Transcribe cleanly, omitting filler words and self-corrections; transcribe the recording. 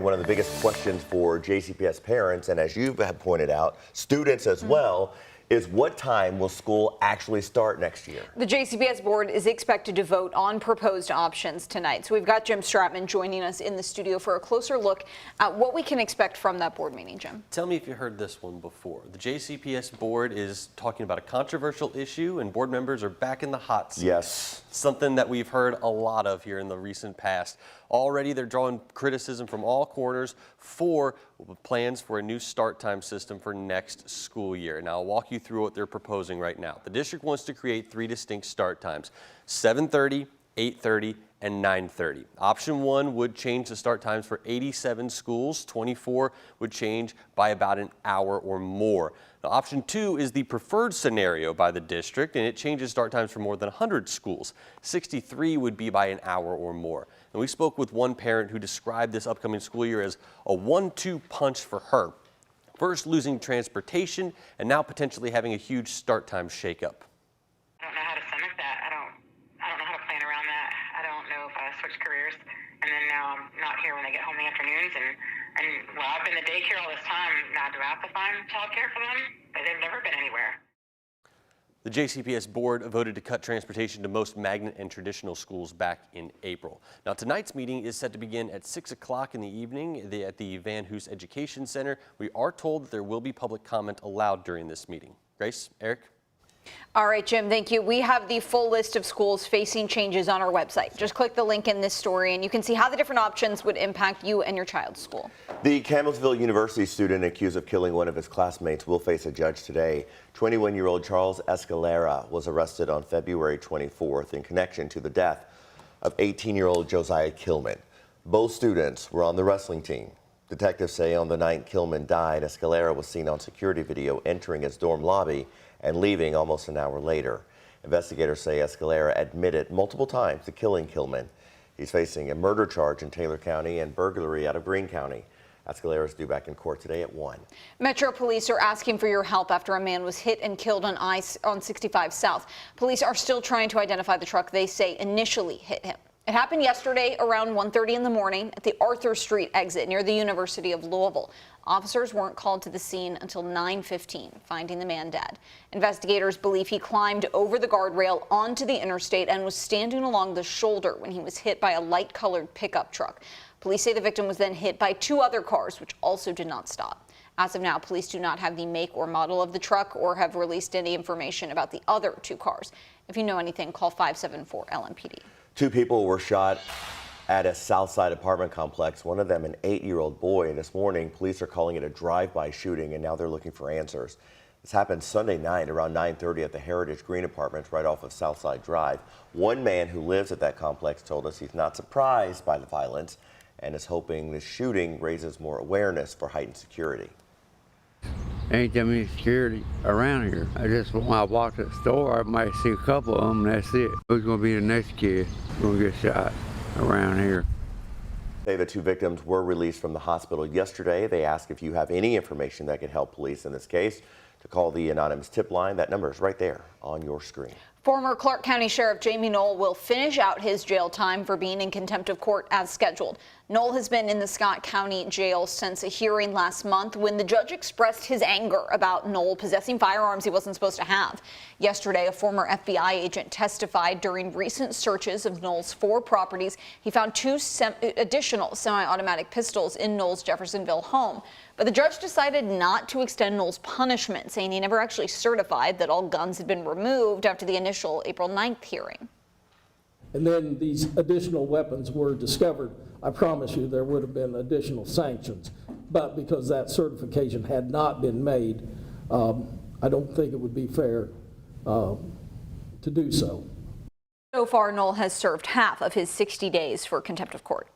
One of the biggest questions for JCPS parents, and as you have pointed out, students as well, is what time will school actually start next year? The JCPS board is expected to vote on proposed options tonight. So we've got Jim Stratman joining us in the studio for a closer look at what we can expect from that board meeting. Jim, tell me if you heard this one before. The JCPS board is talking about a controversial issue and board members are back in the hot seat. Yes. Something that we've heard a lot of here in the recent past. Already they're drawing criticism from all corners for plans for a new start time system for next school year. Now I'll walk you through what they're proposing right now. The district wants to create 3 distinct start times: 7:30, 8:30, and 9:30. Option 1 would change the start times for 87 schools. 24 would change by about an hour or more. Now, option 2 is the preferred scenario by the district, and it changes start times for more than 100 schools. 63 would be by an hour or more. And we spoke with one parent who described this upcoming school year as a 1-2 punch for her. First losing transportation, and now potentially having a huge start time shakeup. I don't know how to stomach that. I don't know how to plan around that. I don't know if I switched careers and then now I'm not here when I get home in the afternoons and well, I've been to daycare all this time. Now do I have to find childcare for them? But they've never been anywhere. The JCPS board voted to cut transportation to most magnet and traditional schools back in April. Now tonight's meeting is set to begin at 6 o'clock in the evening at the Van Hoos Education Center. We are told that there will be public comment allowed during this meeting. Grace, Eric? All right, Jim, thank you. We have the full list of schools facing changes on our website. Just click the link in this story and you can see how the different options would impact you and your child's school. The Campbellsville University student accused of killing one of his classmates will face a judge today. 21-year-old Charles Escalera was arrested on February 24th in connection to the death of 18-year-old Josiah Kilman. Both students were on the wrestling team. Detectives say on the night Kilman died, Escalera was seen on security video entering his dorm lobby and leaving almost an hour later. Investigators say Escalera admitted multiple times to killing Kilman. He's facing a murder charge in Taylor County and burglary out of Greene County. Escalera is due back in court today at 1. Metro Police are asking for your help after a man was hit and killed on 65 South. Police are still trying to identify the truck they say initially hit him. It happened yesterday around 1:30 in the morning at the Arthur Street exit near the University of Louisville. Officers weren't called to the scene until 9:15, finding the man dead. Investigators believe he climbed over the guardrail onto the interstate and was standing along the shoulder when he was hit by a light-colored pickup truck. Police say the victim was then hit by 2 other cars, which also did not stop. As of now, police do not have the make or model of the truck or have released any information about the other 2 cars. If you know anything, call 574-LMPD. 2 people were shot at a Southside apartment complex, one of them an 8-year-old boy. And this morning, police are calling it a drive-by shooting, and now they're looking for answers. This happened Sunday night around 9:30 at the Heritage Green Apartments right off of Southside Drive. One man who lives at that complex told us he's not surprised by the violence and is hoping the shooting raises more awareness for heightened security. Ain't that many security around here. When I walk to the store, I might see a couple of them, and that's it. Who's going to be the next kid going to get shot around here? The 2 victims were released from the hospital yesterday. They ask if you have any information that could help police in this case to call the anonymous tip line. That number is right there on your screen. Former Clark County Sheriff Jamie Knoll will finish out his jail time for being in contempt of court as scheduled. Knoll has been in the Scott County Jail since a hearing last month when the judge expressed his anger about Knoll possessing firearms he wasn't supposed to have. Yesterday, a former FBI agent testified during recent searches of Knoll's 4 properties. He found 2 additional semi-automatic pistols in Knoll's Jeffersonville home. But the judge decided not to extend Knoll's punishment, saying he never actually certified that all guns had been removed after the initial April 9th hearing. And then these additional weapons were discovered. I promise you there would have been additional sanctions. But because that certification had not been made, I don't think it would be fair to do so. So far, Knoll has served half of his 60 days for contempt of court.